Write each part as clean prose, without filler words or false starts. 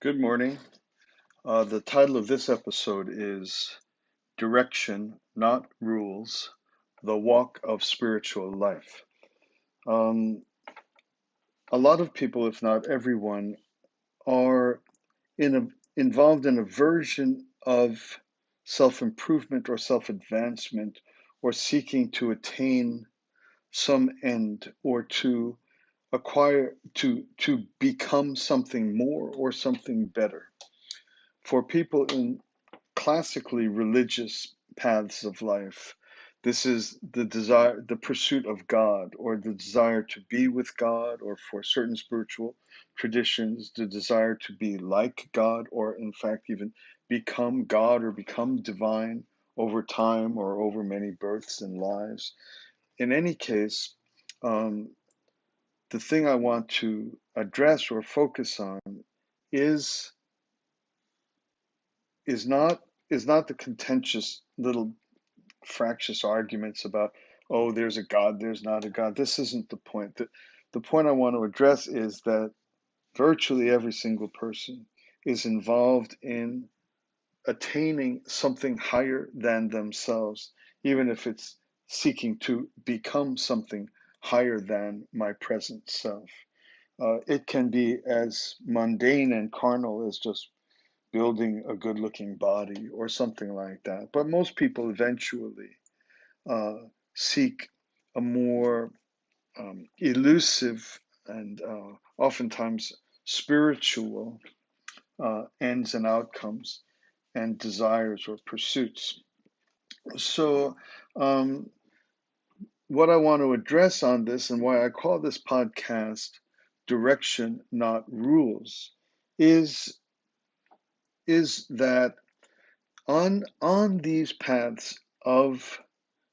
Good morning. The title of this episode is Direction, Not Rules, The Walk of Spiritual Life. Um, a lot of people, if not everyone, are involved in a version of self-improvement or self-advancement or seeking to attain some end or to become something more or something better. For people in classically religious paths of life, this is the desire, the pursuit of God, or the desire to be with God, or for certain spiritual traditions, the desire to be like God, or in fact, even become God or become divine over time or over many births and lives. In any case, um, the thing I want to address or focus on is is not is not the contentious little fractious arguments about, oh, there's a God, there's not a God. This isn't the point. The point I want to address is that virtually every single person is involved in attaining something higher than themselves, even if it's seeking to become something higher than my present self. It can be as mundane and carnal as just building a good looking body or something like that. But most people eventually uh, seek a more elusive and oftentimes spiritual ends and outcomes and desires or pursuits. So, um, what I want to address on this and why I call this podcast Direction, Not Rules, is, is that on these paths of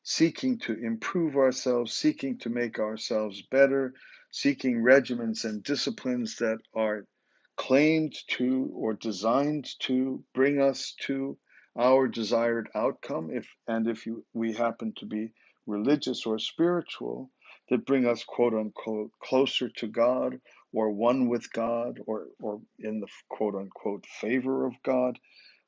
seeking to improve ourselves, seeking to make ourselves better, seeking regimens and disciplines that are claimed to or designed to bring us to our desired outcome, we happen to be religious or spiritual, that bring us quote unquote closer to God or one with God or in the quote unquote favor of God,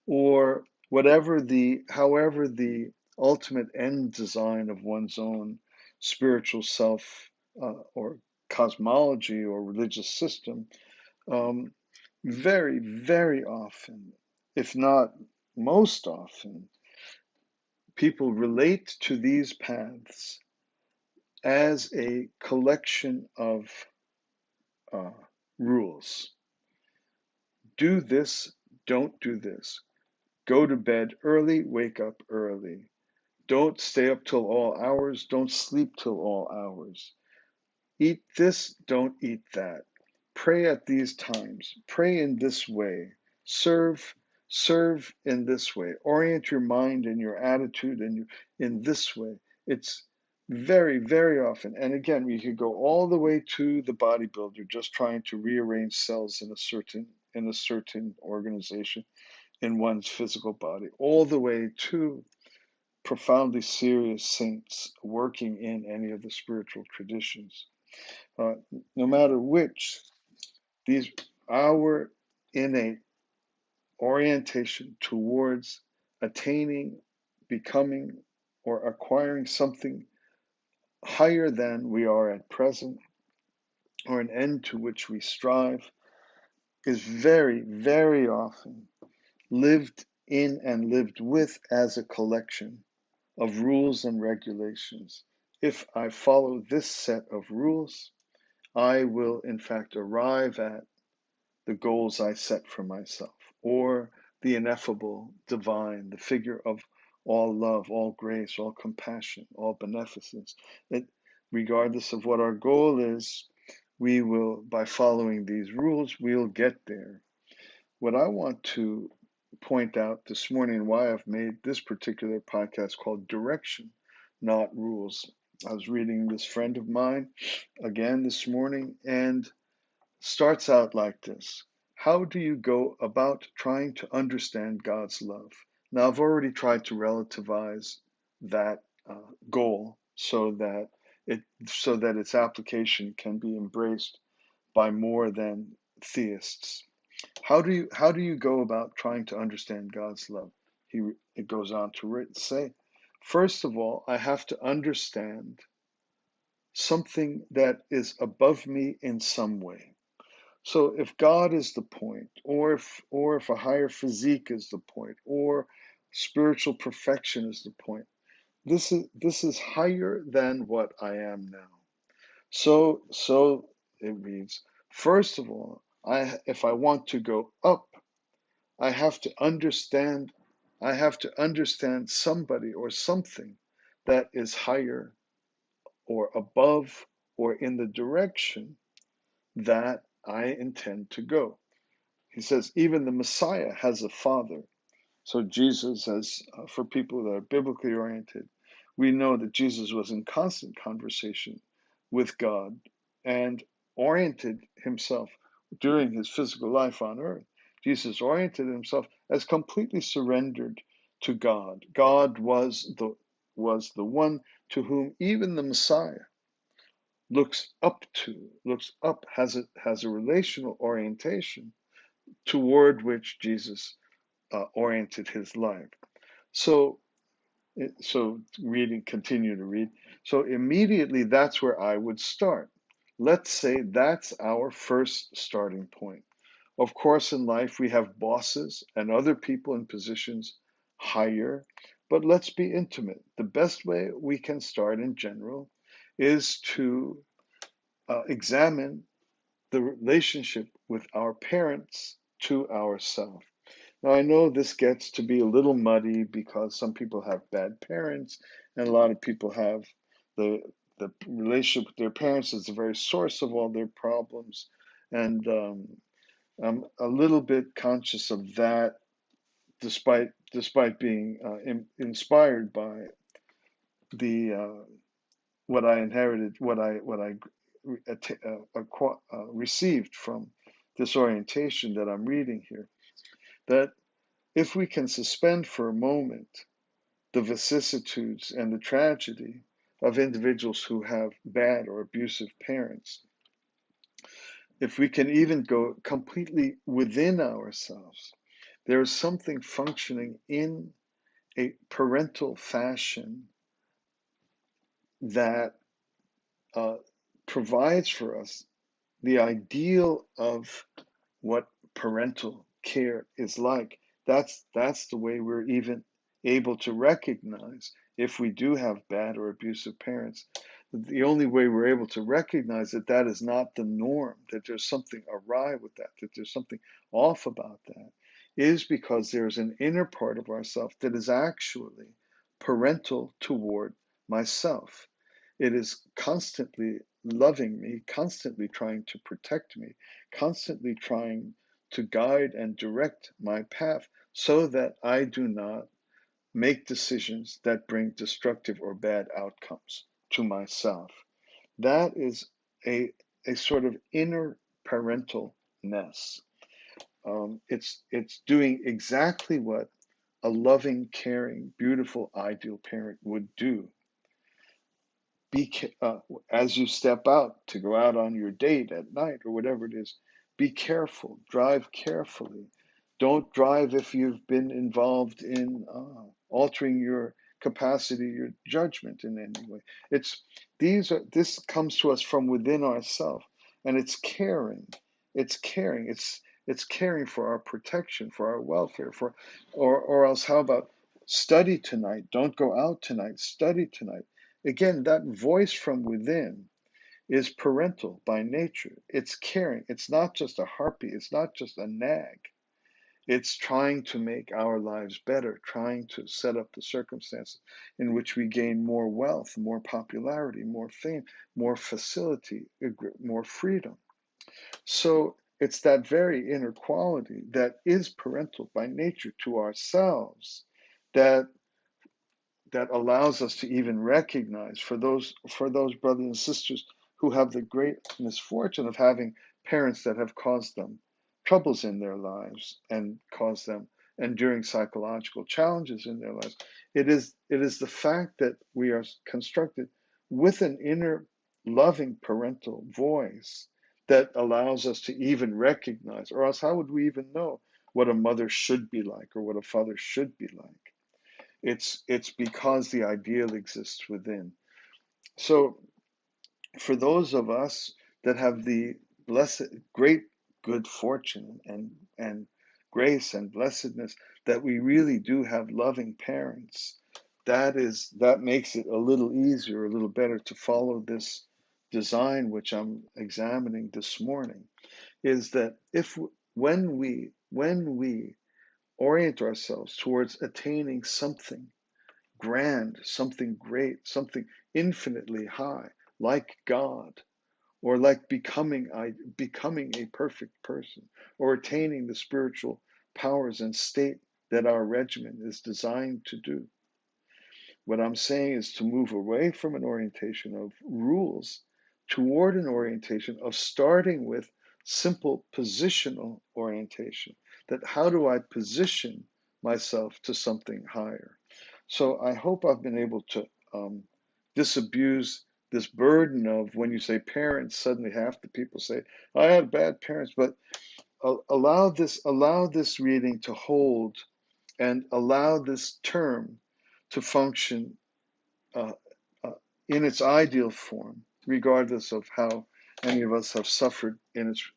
or however the ultimate end design of one's own spiritual self or cosmology or religious system. um, Very, very often, if not most often, people relate to these paths as a collection of uh, rules. Do this, don't do this. Go to bed early, wake up early. Don't stay up till all hours. Don't sleep till all hours. Eat this, don't eat that. Pray at these times. Pray in this way. Serve, serve in this way. Orient your mind and your attitude in this way. It's very, very often. And again, we could go all the way to the bodybuilder just trying to rearrange cells in a certain organization in one's physical body, all the way to profoundly serious saints working in any of the spiritual traditions. Uh, no matter which, these our innate orientation towards attaining, becoming, or acquiring something higher than we are at present, or an end to which we strive, is very, very often lived in and lived with as a collection of rules and regulations. If I follow this set of rules, I will in fact arrive at the goals I set for myself, or the ineffable divine, the figure of all love, all grace, all compassion, all beneficence. That regardless of what our goal is, we will, by following these rules, we'll get there. What I want to point out this morning, why I've made this particular podcast called Direction, Not Rules. I was reading this friend of mine again this morning, and starts out like this. How do you go about trying to understand God's love? Now, I've already tried to relativize that goal so that its application can be embraced by more than theists. How do you go about trying to understand God's love? It goes on to say, first of all, I have to understand something that is above me in some way. So if God is the point, or if a higher physique is the point, or spiritual perfection is the point, this is higher than what I am now. So it reads, first of all, if I want to go up, I have to understand I have to understand somebody or something that is higher or above or in the direction that I intend to go. He says even the Messiah has a father. So Jesus, for people that are biblically oriented, we know that Jesus was in constant conversation with God and oriented himself during his physical life on earth. Jesus oriented himself as completely surrendered to God. God was the one to whom even the Messiah looks up, has a relational orientation toward which Jesus oriented his life. So, continue to read. So immediately that's where I would start. Let's say that's our first starting point. Of course, in life we have bosses and other people in positions higher, but let's be intimate. The best way we can start in general is to examine the relationship with our parents to ourselves. Now, I know this gets to be a little muddy because some people have bad parents, and a lot of people have the the relationship with their parents is the very source of all their problems, and I'm a little bit conscious of that, despite being inspired by the what I inherited, what I received from this orientation that I'm reading here. That if we can suspend for a moment the vicissitudes and the tragedy of individuals who have bad or abusive parents, if we can even go completely within ourselves, there is something functioning in a parental fashion that uh, provides for us the ideal of what parental care is like. That's the way we're even able to recognize if we do have bad or abusive parents. The only way we're able to recognize that that is not the norm, that there's something awry with that there's something off about that, is because there's an inner part of ourself that is actually parental toward myself. It is constantly loving me, constantly trying to protect me, constantly trying to guide and direct my path so that I do not make decisions that bring destructive or bad outcomes to myself. That is a sort of inner parentalness. It's doing exactly what a loving, caring, beautiful, ideal parent would do. Be as you step out to go out on your date at night or whatever it is, be careful, drive carefully. Don't drive if you've been involved in altering your capacity, your judgment in any way. This comes to us from within ourselves, and it's caring. It's caring. It's caring for our protection, for our welfare, or else how about study tonight? Don't go out tonight. Study tonight. Again, that voice from within is parental by nature. It's caring. It's not just a harpy. It's not just a nag. It's trying to make our lives better, trying to set up the circumstances in which we gain more wealth, more popularity, more fame, more facility, more freedom. So it's that very inner quality that is parental by nature to ourselves that allows us to even recognize for those brothers and sisters who have the great misfortune of having parents that have caused them troubles in their lives and caused them enduring psychological challenges in their lives. It is the fact that we are constructed with an inner loving parental voice that allows us to even recognize, or else how would we even know what a mother should be like or what a father should be like? It's because the ideal exists within. So for those of us that have the blessed, great good fortune and grace and blessedness that we really do have loving parents, that makes it a little easier, a little better to follow this design which I'm examining this morning. Is that if when we orient ourselves towards attaining something grand, something great, something infinitely high, like God, or like becoming a perfect person, or attaining the spiritual powers and state that our regimen is designed to do. What I'm saying is to move away from an orientation of rules toward an orientation of starting with simple positional orientation. That how do I position myself to something higher? So I hope I've been able to disabuse this burden of when you say parents, suddenly half the people say, I had bad parents, but allow this reading to hold and allow this term to function uh, uh, in its ideal form, regardless of how any of us have suffered in its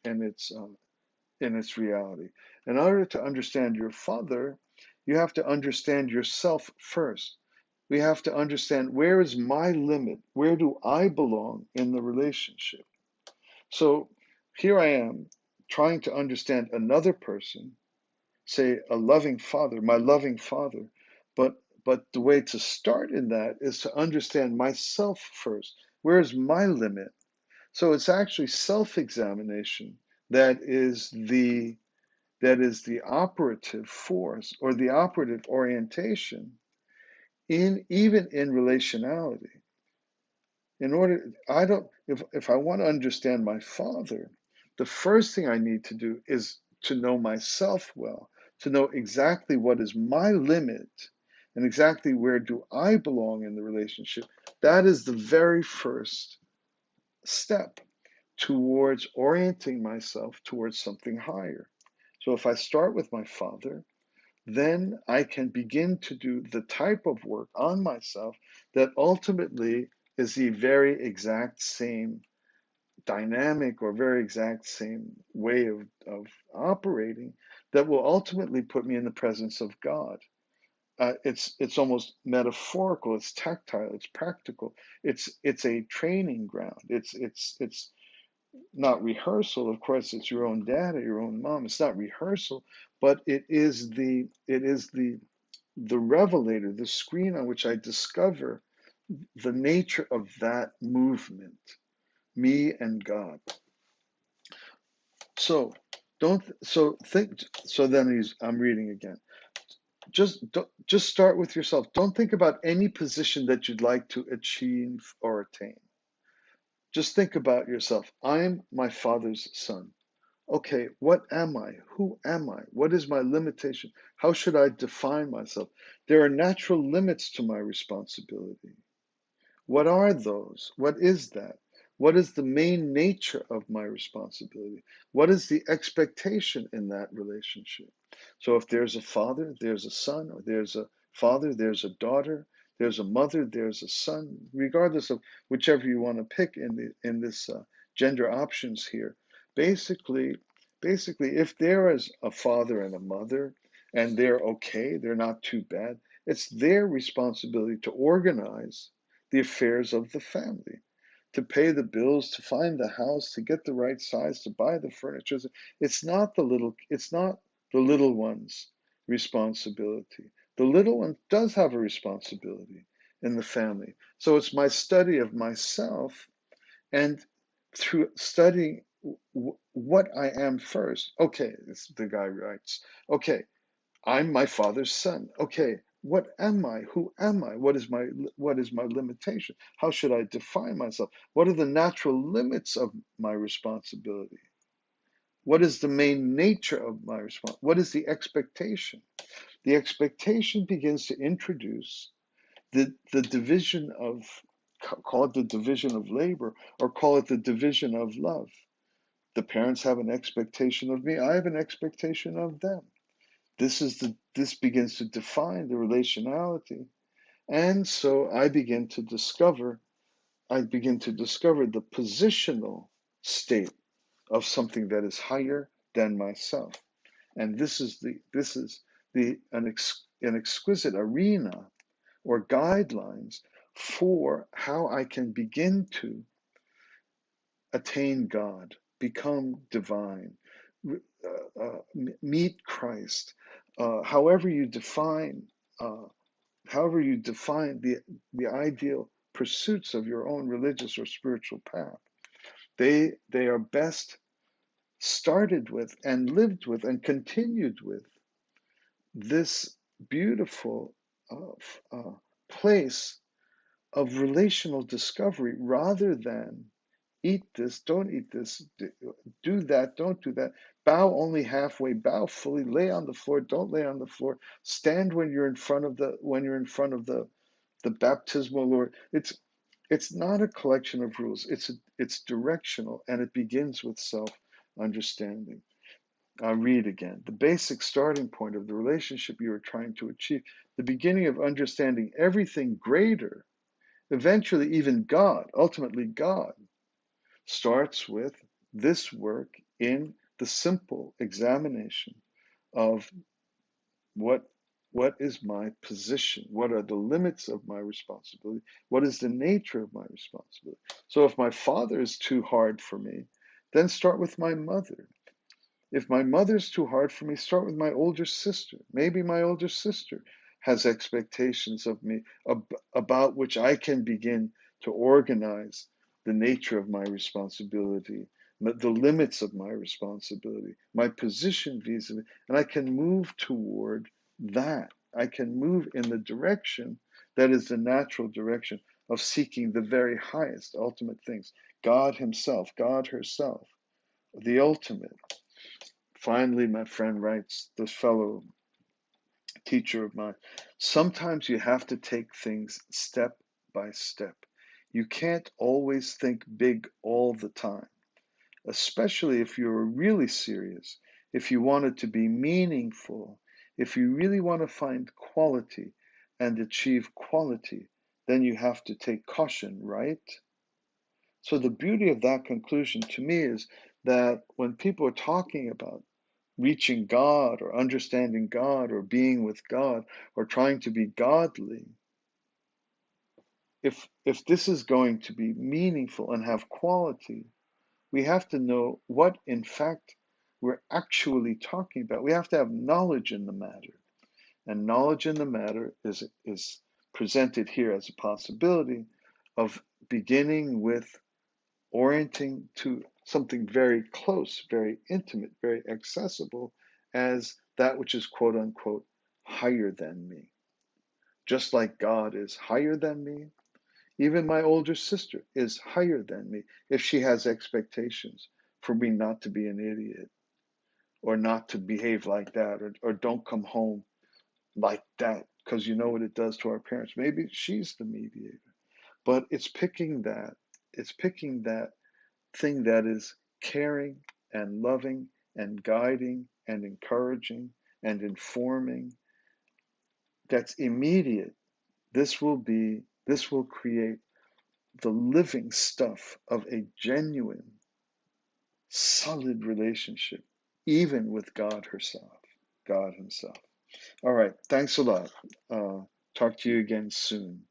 reality. In order to understand your father, you have to understand yourself first. We have to understand, where is my limit? Where do I belong in the relationship? So here I am trying to understand another person, say a loving father, my loving father. But the way to start in that is to understand myself first. Where's my limit? So it's actually self-examination that is the operative force or the operative orientation in even in relationality. In order, I don't, if I want to understand my father, the first thing I need to do is to know myself well, to know exactly what is my limit and exactly where do I belong in the relationship. That is the very first step towards orienting myself towards something higher. So if I start with my father, then I can begin to do the type of work on myself that ultimately is the very exact same dynamic or very exact same way of operating that will ultimately put me in the presence of God. It's almost metaphorical. It's tactile. It's practical. It's a training ground. It's not rehearsal. Of course, it's your own dad or your own mom. It's not rehearsal, but it is the revelator, the screen on which I discover the nature of that movement, me and God. So don't so think so then I'm reading again. Just start with yourself. Don't think about any position that you'd like to achieve or attain. Just think about yourself. I'm my father's son. Okay, what am I? Who am I? What is my limitation? How should I define myself? There are natural limits to my responsibility. What are those? What is that? What is the main nature of my responsibility? What is the expectation in that relationship? So if there's a father, there's a son, or there's a father, there's a daughter, there's a mother, there's a son, regardless of whichever you want to pick in this gender options here. Basically, basically, if there is a father and a mother and they're okay, they're not too bad, it's their responsibility to organize the affairs of the family, to pay the bills, to find the house, to get the right size, to buy the furniture. It's not the little one's responsibility. The little one does have a responsibility in the family. So it's my study of myself, and through studying what I am first. Okay, the guy writes, okay, I'm my father's son. Okay, what am I? Who am I? What is my limitation? How should I define myself? What are the natural limits of my responsibility? What is the main nature of my response? What is the expectation? The expectation begins to introduce the division of, call it the division of labor, or call it the division of love. The parents have an expectation of me. I have an expectation of them. This begins to define the relationality. And so I begin to discover the positional state of something that is higher than myself. And this is an exquisite arena or guidelines for how I can begin to attain God, become divine, meet Christ. However you define, uh, however you define the ideal pursuits of your own religious or spiritual path, they are best started with and lived with and continued with this beautiful place of relational discovery rather than eat this, don't eat this, do that, don't do that, bow only halfway, bow fully, lay on the floor, don't lay on the floor, stand when you're in front of the baptismal Lord. It's not a collection of rules. It's directional, and it begins with self understanding. I'll read again. The basic starting point of the relationship you are trying to achieve, the beginning of understanding everything greater, eventually even God, ultimately God, starts with this work in the simple examination of what what is my position? What are the limits of my responsibility? What is the nature of my responsibility? So if my father is too hard for me, then start with my mother. If my mother's too hard for me, start with my older sister. Maybe my older sister has expectations of me about which I can begin to organize the nature of my responsibility, the limits of my responsibility, my position vis-a-vis, and I can move toward that. I can move in the direction that is the natural direction of seeking the very highest ultimate things. God Himself, God herself, the ultimate. Finally, my friend writes, this fellow teacher of mine, sometimes you have to take things step by step. You can't always think big all the time, especially if you're really serious, if you want it to be meaningful, if you really want to find quality and achieve quality, then you have to take caution, right? So the beauty of that conclusion to me is that when people are talking about reaching God or understanding God or being with God or trying to be godly, if this is going to be meaningful and have quality, we have to know what in fact we're actually talking about. We have to have knowledge in the matter. And knowledge in the matter is presented here as a possibility of beginning with orienting to something very close, very intimate, very accessible as that which is quote unquote higher than me. Just like God is higher than me, even my older sister is higher than me if she has expectations for me not to be an idiot or not to behave like that or don't come home like that because you know what it does to our parents. Maybe she's the mediator, but it's picking that thing that is caring and loving and guiding and encouraging and informing, that's immediate. This will create the living stuff of a genuine, solid relationship, even with God herself, God Himself. All right, thanks a lot. Talk to you again soon.